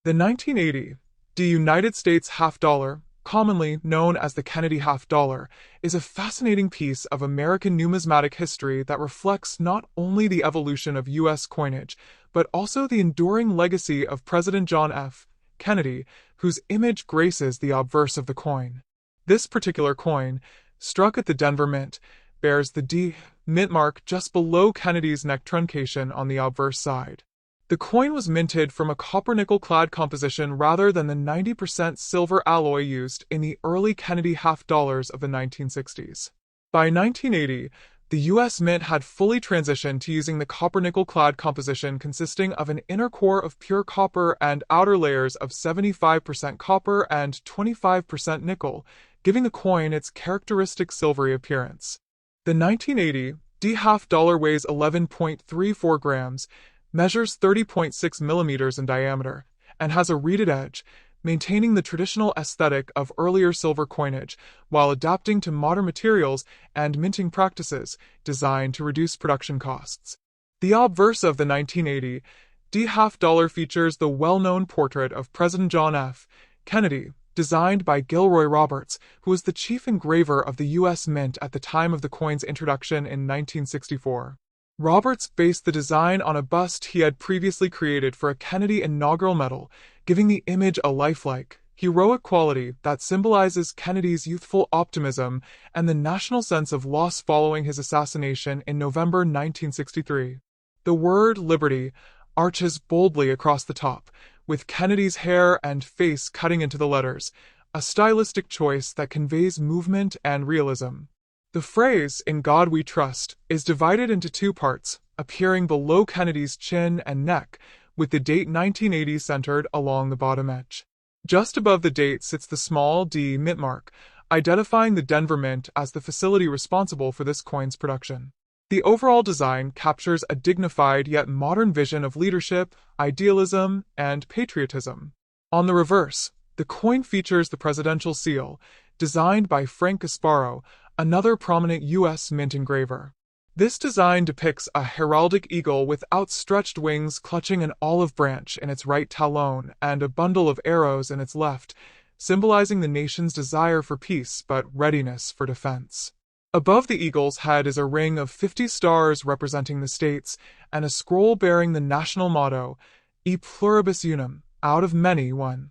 The 1980 United States half dollar, commonly known as the Kennedy half dollar, is a fascinating piece of American numismatic history that reflects not only the evolution of U.S. coinage, but also the enduring legacy of President John F. Kennedy, whose image graces the obverse of the coin. This particular coin, struck at the Denver Mint, bears the D mint mark just below Kennedy's neck truncation on the obverse side. The coin was minted from a copper-nickel clad composition rather than the 90% silver alloy used in the early Kennedy half dollars of the 1960s. By 1980, the U.S. Mint had fully transitioned to using the copper-nickel clad composition consisting of an inner core of pure copper and outer layers of 75% copper and 25% nickel, giving the coin its characteristic silvery appearance. The 1980 D half dollar weighs 11.34 grams, measures 30.6 millimeters in diameter, and has a reeded edge, maintaining the traditional aesthetic of earlier silver coinage while adapting to modern materials and minting practices designed to reduce production costs. The obverse of the 1980 D half dollar features the well-known portrait of President John F. Kennedy, designed by Gilroy Roberts, who was the chief engraver of the U.S. Mint at the time of the coin's introduction in 1964. Roberts based the design on a bust he had previously created for a Kennedy inaugural medal, giving the image a lifelike, heroic quality that symbolizes Kennedy's youthful optimism and the national sense of loss following his assassination in November 1963. The word liberty arches boldly across the top, with Kennedy's hair and face cutting into the letters, a stylistic choice that conveys movement and realism. The phrase, "In God We Trust," is divided into two parts, appearing below Kennedy's chin and neck, with the date 1980 centered along the bottom edge. Just above the date sits the small D mint mark, identifying the Denver Mint as the facility responsible for this coin's production. The overall design captures a dignified yet modern vision of leadership, idealism, and patriotism. On the reverse, the coin features the presidential seal, designed by Frank Gasparo, another prominent U.S. Mint engraver. This design depicts a heraldic eagle with outstretched wings clutching an olive branch in its right talon and a bundle of arrows in its left, symbolizing the nation's desire for peace but readiness for defense. Above the eagle's head is a ring of 50 stars representing the states and a scroll bearing the national motto, E pluribus unum, out of many one,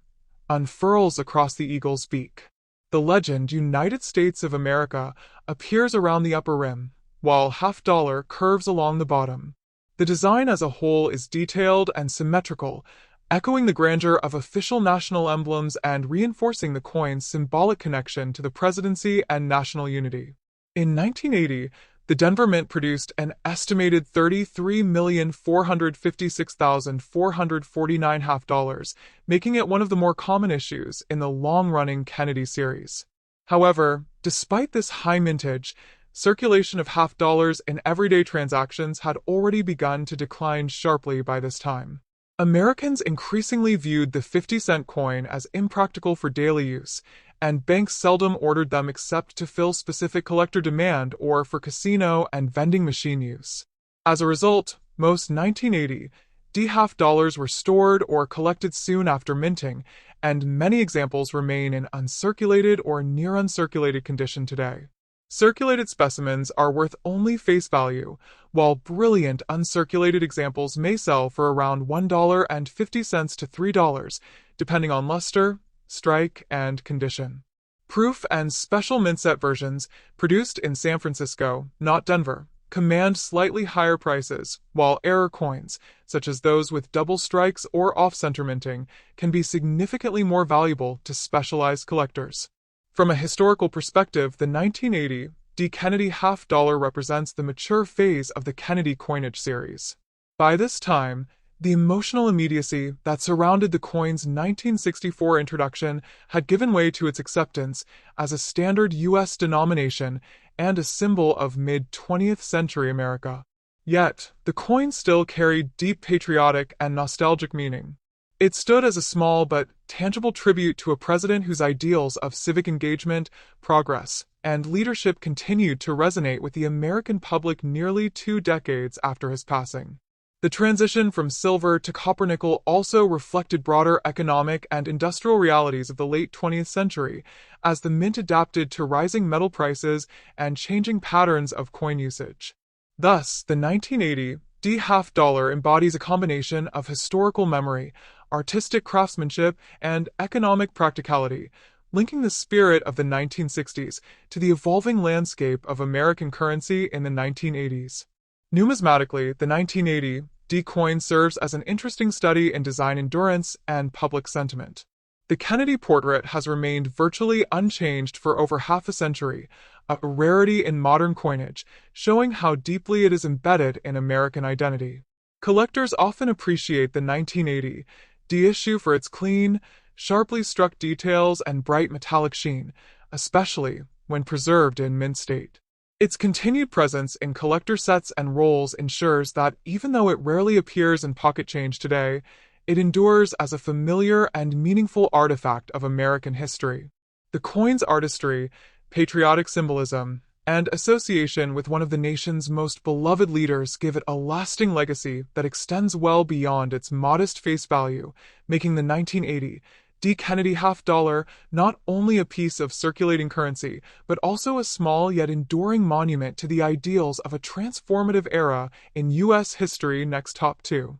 unfurls across the eagle's beak. The legend United States of America appears around the upper rim, while half dollar curves along the bottom. The design as a whole is detailed and symmetrical, echoing the grandeur of official national emblems and reinforcing the coin's symbolic connection to the presidency and national unity. In 1980, the Denver Mint produced an estimated 33,456,449 half dollars, making it one of the more common issues in the long-running Kennedy series. However, despite this high mintage, circulation of half dollars in everyday transactions had already begun to decline sharply by this time. Americans increasingly viewed the 50-cent coin as impractical for daily use, and banks seldom ordered them except to fill specific collector demand or for casino and vending machine use. As a result, most 1980 D half dollars were stored or collected soon after minting, and many examples remain in uncirculated or near uncirculated condition today. Circulated specimens are worth only face value, while brilliant uncirculated examples may sell for around $1.50 to $3, depending on luster, strike, and condition. Proof and special mint set versions, produced in San Francisco, not Denver, command slightly higher prices, while error coins, such as those with double strikes or off-center minting, can be significantly more valuable to specialized collectors. From a historical perspective, the 1980 D Kennedy half dollar represents the mature phase of the Kennedy coinage series. By this time, the emotional immediacy that surrounded the coin's 1964 introduction had given way to its acceptance as a standard U.S. denomination and a symbol of mid-20th century America. Yet, the coin still carried deep patriotic and nostalgic meaning. It stood as a small but tangible tribute to a president whose ideals of civic engagement, progress, and leadership continued to resonate with the American public nearly 2 decades after his passing. The transition from silver to copper-nickel also reflected broader economic and industrial realities of the late 20th century, as the mint adapted to rising metal prices and changing patterns of coin usage. Thus, the 1980 D half dollar embodies a combination of historical memory, artistic craftsmanship, and economic practicality, linking the spirit of the 1960s to the evolving landscape of American currency in the 1980s. Numismatically, the 1980 D coin serves as an interesting study in design endurance and public sentiment. The Kennedy portrait has remained virtually unchanged for over half a century, a rarity in modern coinage, showing how deeply it is embedded in American identity. Collectors often appreciate the 1980 D issue for its clean, sharply struck details and bright metallic sheen, especially when preserved in mint state. Its continued presence in collector sets and rolls ensures that even though it rarely appears in pocket change today, it endures as a familiar and meaningful artifact of American history. The coin's artistry, patriotic symbolism, and association with one of the nation's most beloved leaders give it a lasting legacy that extends well beyond its modest face value, making the 1980 D. Kennedy half dollar not only a piece of circulating currency, but also a small yet enduring monument to the ideals of a transformative era in U.S. history. Next, top 2.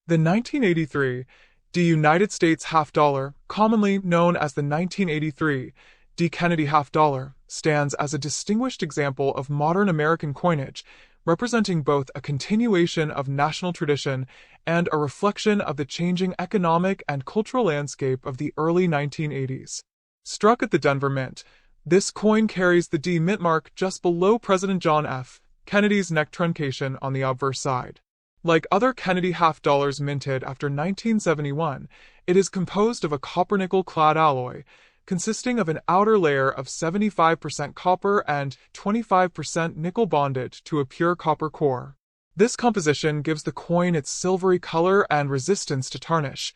The 1983 D. United States half dollar, commonly known as the 1983 D. Kennedy half dollar, stands as a distinguished example of modern American coinage, representing both a continuation of national tradition and a reflection of the changing economic and cultural landscape of the early 1980s. Struck at the Denver Mint, this coin carries the D mint mark just below President John F. Kennedy's neck truncation on the obverse side. Like other Kennedy half dollars minted after 1971, it is composed of a copper-nickel-clad alloy, consisting of an outer layer of 75% copper and 25% nickel bonded to a pure copper core. This composition gives the coin its silvery color and resistance to tarnish,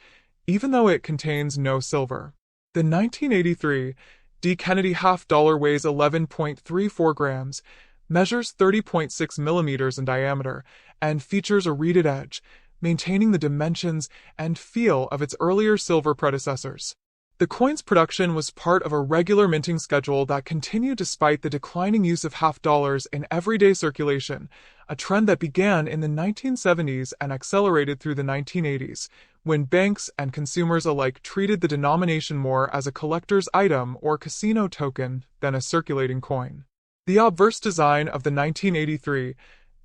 even though it contains no silver. The 1983 D. Kennedy half dollar weighs 11.34 grams, measures 30.6 millimeters in diameter, and features a reeded edge, maintaining the dimensions and feel of its earlier silver predecessors. The coin's production was part of a regular minting schedule that continued despite the declining use of half dollars in everyday circulation, a trend that began in the 1970s and accelerated through the 1980s, when banks and consumers alike treated the denomination more as a collector's item or casino token than a circulating coin. The obverse design of the 1983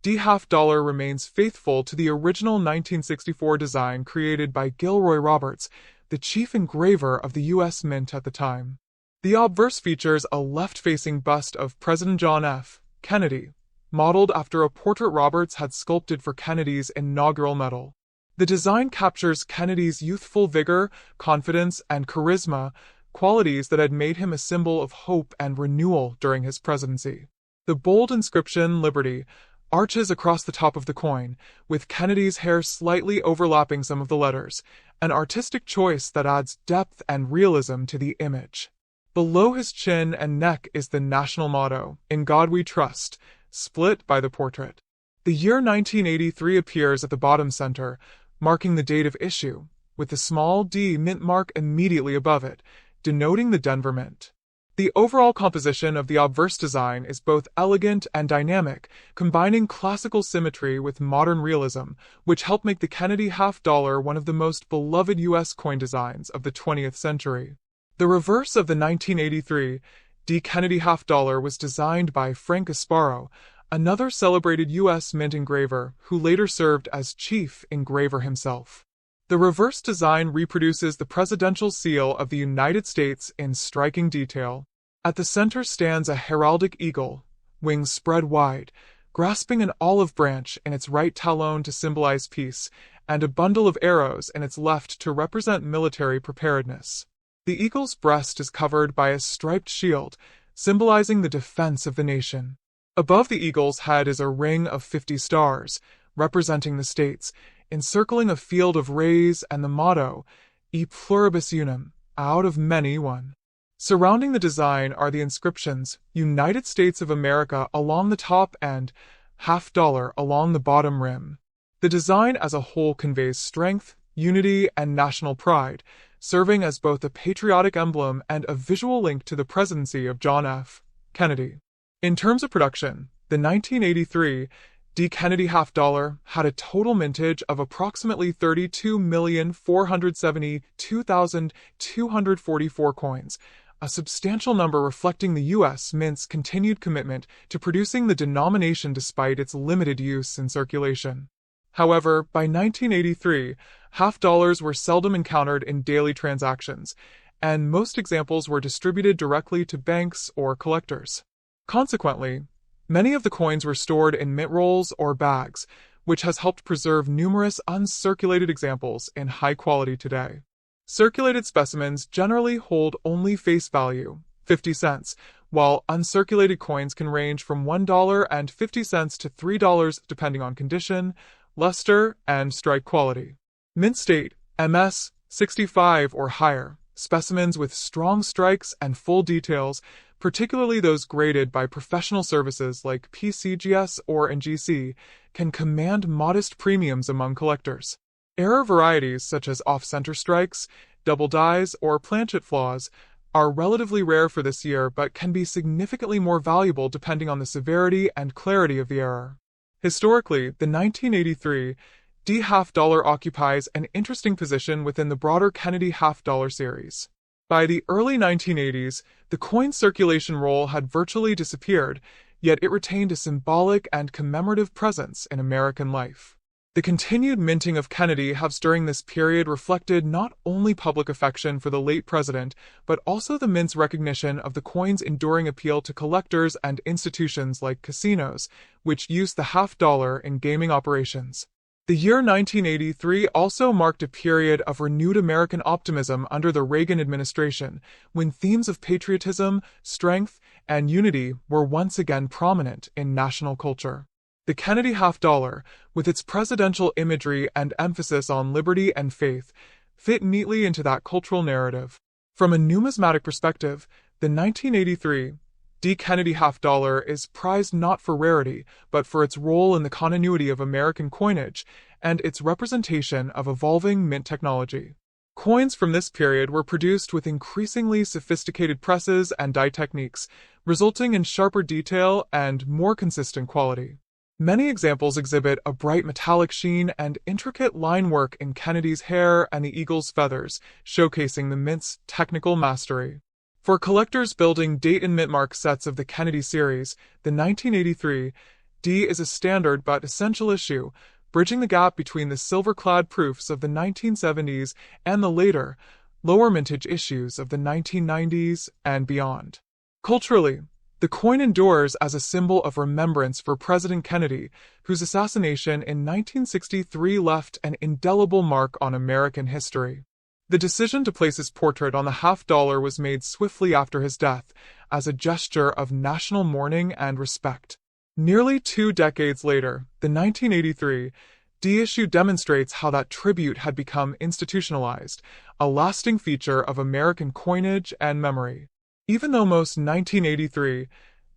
D half dollar remains faithful to the original 1964 design created by Gilroy Roberts, the chief engraver of the U.S. Mint at the time. The obverse features a left-facing bust of President John F. Kennedy, modeled after a portrait Roberts had sculpted for Kennedy's inaugural medal. The design captures Kennedy's youthful vigor, confidence, and charisma, qualities that had made him a symbol of hope and renewal during his presidency. The bold inscription, Liberty, arches across the top of the coin, with Kennedy's hair slightly overlapping some of the letters, an artistic choice that adds depth and realism to the image. Below his chin and neck is the national motto, "In God We Trust," split by the portrait. The year 1983 appears at the bottom center, marking the date of issue, with the small D mint mark immediately above it, denoting the Denver Mint. The overall composition of the obverse design is both elegant and dynamic, combining classical symmetry with modern realism, which helped make the Kennedy half dollar one of the most beloved U.S. coin designs of the 20th century. The reverse of the 1983 D. Kennedy half dollar was designed by Frank Gasparo, another celebrated U.S. mint engraver who later served as chief engraver himself. The reverse design reproduces the presidential seal of the United States in striking detail. At the center stands a heraldic eagle, wings spread wide, grasping an olive branch in its right talon to symbolize peace, and a bundle of arrows in its left to represent military preparedness. The eagle's breast is covered by a striped shield, symbolizing the defense of the nation. Above the eagle's head is a ring of 50 stars, representing the states, encircling a field of rays and the motto, E pluribus unum, out of many one. Surrounding the design are the inscriptions, United States of America along the top and half dollar along the bottom rim. The design as a whole conveys strength, unity, and national pride, serving as both a patriotic emblem and a visual link to the presidency of John F. Kennedy. In terms of production, the 1983 D. Kennedy half dollar had a total mintage of approximately 32,472,244 coins, a substantial number reflecting the U.S. Mint's continued commitment to producing the denomination despite its limited use in circulation. However, by 1983, half dollars were seldom encountered in daily transactions, and most examples were distributed directly to banks or collectors. Consequently, many of the coins were stored in mint rolls or bags, which has helped preserve numerous uncirculated examples in high quality today. Circulated specimens generally hold only face value, 50 cents, while uncirculated coins can range from $1.50 to $3 depending on condition, luster, and strike quality. Mint state, MS, 65 or higher, specimens with strong strikes and full details, particularly those graded by professional services like PCGS or NGC, can command modest premiums among collectors. Error varieties such as off-center strikes, double dies, or planchet flaws are relatively rare for this year but can be significantly more valuable depending on the severity and clarity of the error. Historically, the 1983 D half dollar occupies an interesting position within the broader Kennedy half dollar series. By the early 1980s, the coin circulation role had virtually disappeared, yet it retained a symbolic and commemorative presence in American life. The continued minting of Kennedy halves during this period reflected not only public affection for the late president, but also the mint's recognition of the coin's enduring appeal to collectors and institutions like casinos, which used the half dollar in gaming operations. The year 1983 also marked a period of renewed American optimism under the Reagan administration, when themes of patriotism, strength, and unity were once again prominent in national culture. The Kennedy half dollar, with its presidential imagery and emphasis on liberty and faith, fit neatly into that cultural narrative. From a numismatic perspective, the 1983 D. Kennedy half dollar is prized not for rarity, but for its role in the continuity of American coinage and its representation of evolving mint technology. Coins from this period were produced with increasingly sophisticated presses and die techniques, resulting in sharper detail and more consistent quality. Many examples exhibit a bright metallic sheen and intricate line work in Kennedy's hair and the eagle's feathers, showcasing the mint's technical mastery. For collectors building date and mint mark sets of the Kennedy series, the 1983 D is a standard but essential issue, bridging the gap between the silver-clad proofs of the 1970s and the later, lower mintage issues of the 1990s and beyond. Culturally, the coin endures as a symbol of remembrance for President Kennedy, whose assassination in 1963 left an indelible mark on American history. The decision to place his portrait on the half dollar was made swiftly after his death, as a gesture of national mourning and respect. Nearly 2 decades later, the 1983 D issue demonstrates how that tribute had become institutionalized, a lasting feature of American coinage and memory. Even though most 1983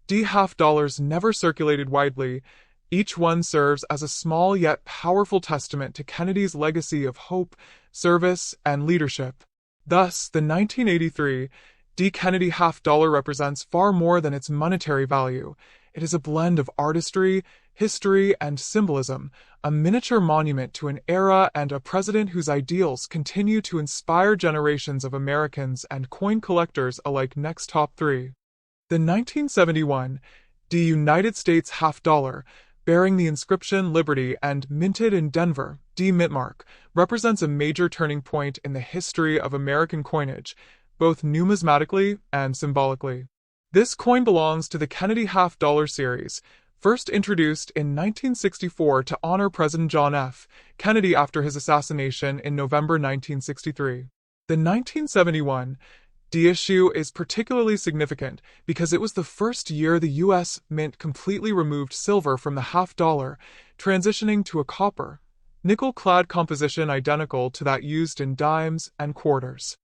D half dollars never circulated widely, each one serves as a small yet powerful testament to Kennedy's legacy of hope, service, and leadership. Thus, the 1983 D. Kennedy half dollar represents far more than its monetary value. It is a blend of artistry, history, and symbolism, a miniature monument to an era and a president whose ideals continue to inspire generations of Americans and coin collectors alike. Next top 3. The 1971 D. United States half dollar, bearing the inscription Liberty and minted in Denver, D. Mintmark, represents a major turning point in the history of American coinage, both numismatically and symbolically. This coin belongs to the Kennedy half dollar series, first introduced in 1964 to honor President John F. Kennedy after his assassination in November 1963. The 1971 D issue is particularly significant because it was the first year the U.S. Mint completely removed silver from the half dollar, transitioning to a copper, nickel-clad composition identical to that used in dimes and quarters.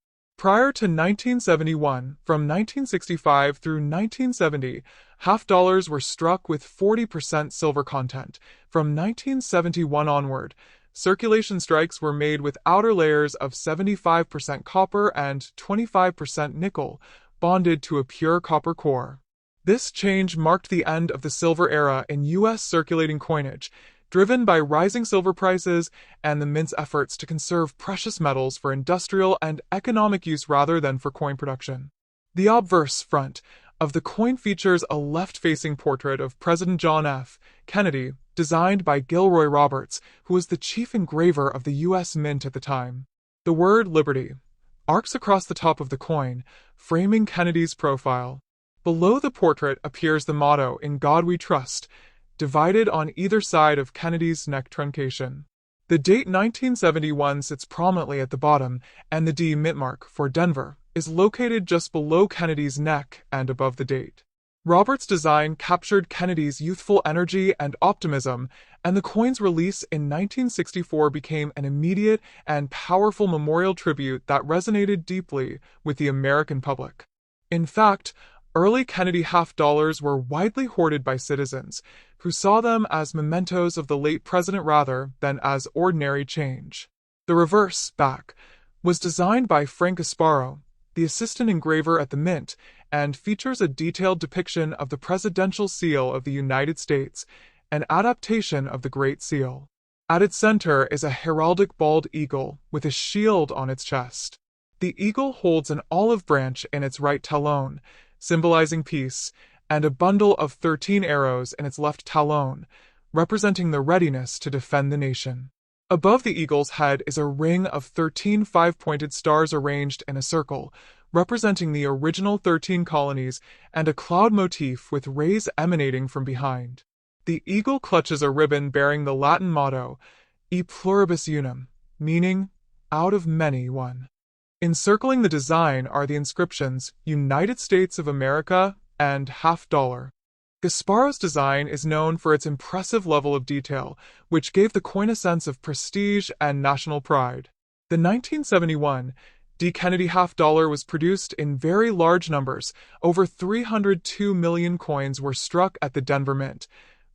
Prior to 1971, from 1965 through 1970, Half dollars were struck with 40% silver content. From 1971 onward, circulation strikes were made with outer layers of 75% copper and 25% nickel, bonded to a pure copper core. This change marked the end of the silver era in U.S. circulating coinage, driven by rising silver prices and the mint's efforts to conserve precious metals for industrial and economic use rather than for coin production. The obverse front of the coin features a left-facing portrait of President John F. Kennedy, designed by Gilroy Roberts, who was the chief engraver of the U.S. Mint at the time. The word Liberty arcs across the top of the coin, framing Kennedy's profile. Below the portrait appears the motto, "In God We Trust," divided on either side of Kennedy's neck truncation. The date 1971 sits prominently at the bottom, and the D mint mark for Denver is located just below Kennedy's neck and above the date. Roberts' design captured Kennedy's youthful energy and optimism, and the coin's release in 1964 became an immediate and powerful memorial tribute that resonated deeply with the American public. In fact, early Kennedy half-dollars were widely hoarded by citizens, who saw them as mementos of the late president rather than as ordinary change. The reverse back was designed by Frank Gasparo, the assistant engraver at the Mint, and features a detailed depiction of the presidential seal of the United States, an adaptation of the Great Seal. At its center is a heraldic bald eagle with a shield on its chest. The eagle holds an olive branch in its right talon, symbolizing peace, and a bundle of 13 arrows in its left talon, representing the readiness to defend the nation. Above the eagle's head is a ring of 13 five-pointed stars arranged in a circle, representing the original 13 colonies, and a cloud motif with rays emanating from behind. The eagle clutches a ribbon bearing the Latin motto, E pluribus unum, meaning, out of many one. Encircling the design are the inscriptions, United States of America and $half. Gasparo's design is known for its impressive level of detail, which gave the coin a sense of prestige and national pride. The 1971 D. Kennedy $half was produced in very large numbers. Over 302 million coins were struck at the Denver Mint,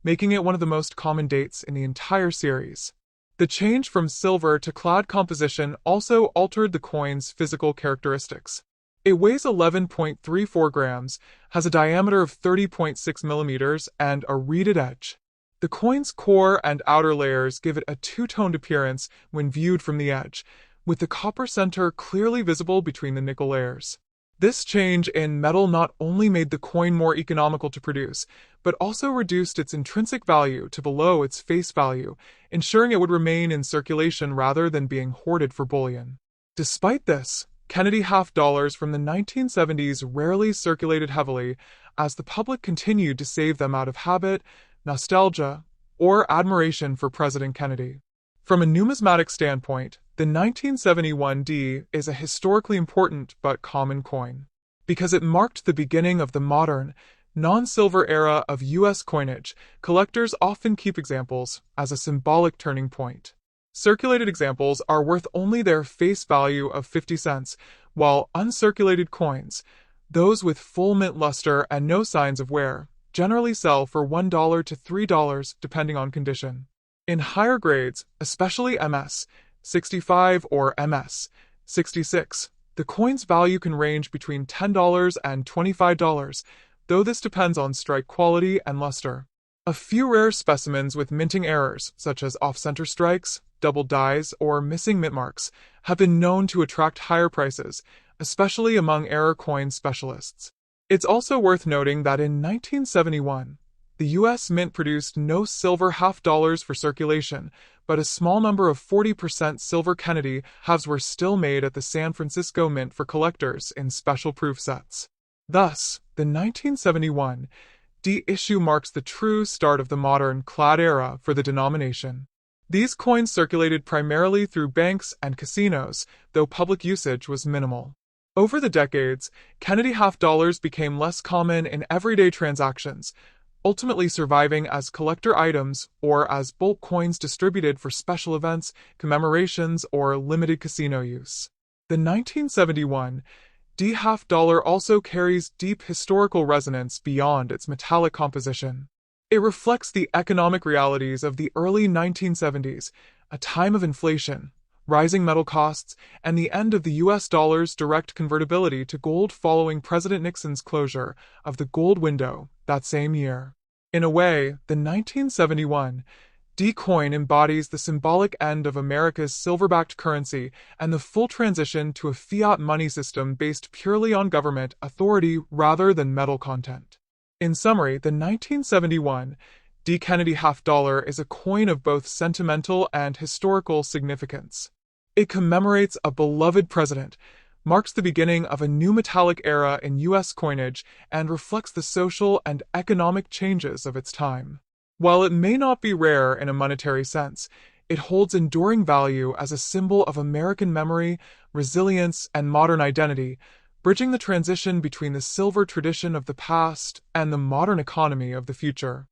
making it one of the most common dates in the entire series. The change from silver to clad composition also altered the coin's physical characteristics. It weighs 11.34 grams, has a diameter of 30.6 millimeters, and a reeded edge. The coin's core and outer layers give it a two-toned appearance when viewed from the edge, with the copper center clearly visible between the nickel layers. This change in metal not only made the coin more economical to produce, but also reduced its intrinsic value to below its face value, ensuring it would remain in circulation rather than being hoarded for bullion. Despite this, Kennedy $half from the 1970s rarely circulated heavily, as the public continued to save them out of habit, nostalgia, or admiration for President Kennedy. From a numismatic standpoint, the 1971 D is a historically important but common coin, because it marked the beginning of the modern, non-silver era of U.S. coinage. Collectors often keep examples as a symbolic turning point. Circulated examples are worth only their face value of 50 cents, while uncirculated coins, those with full mint luster and no signs of wear, generally sell for $1 to $3 depending on condition. In higher grades, especially MS 65 or MS 66, the coin's value can range between $10 and $25, though this depends on strike quality and luster. A few rare specimens with minting errors, such as off-center strikes, double dies, or missing mint marks, have been known to attract higher prices, especially among error coin specialists. It's also worth noting that in 1971, the U.S. Mint produced no silver $half for circulation, but a small number of 40% silver Kennedy halves were still made at the San Francisco Mint for collectors in special proof sets. Thus, the 1971 D issue marks the true start of the modern clad era for the denomination. These coins circulated primarily through banks and casinos, though public usage was minimal. Over the decades, Kennedy $half became less common in everyday transactions, ultimately surviving as collector items or as bulk coins distributed for special events, commemorations, or limited casino use. The 1971 D half dollar also carries deep historical resonance beyond its metallic composition. It reflects the economic realities of the early 1970s, a time of inflation, rising metal costs, and the end of the US dollar's direct convertibility to gold following President Nixon's closure of the gold window that same year. In a way, the 1971 D coin embodies the symbolic end of America's silver-backed currency and the full transition to a fiat money system based purely on government authority rather than metal content. In summary, the 1971 D Kennedy half dollar is a coin of both sentimental and historical significance. It commemorates a beloved president, marks the beginning of a new metallic era in U.S. coinage, and reflects the social and economic changes of its time. While it may not be rare in a monetary sense, it holds enduring value as a symbol of American memory, resilience, and modern identity, bridging the transition between the silver tradition of the past and the modern economy of the future.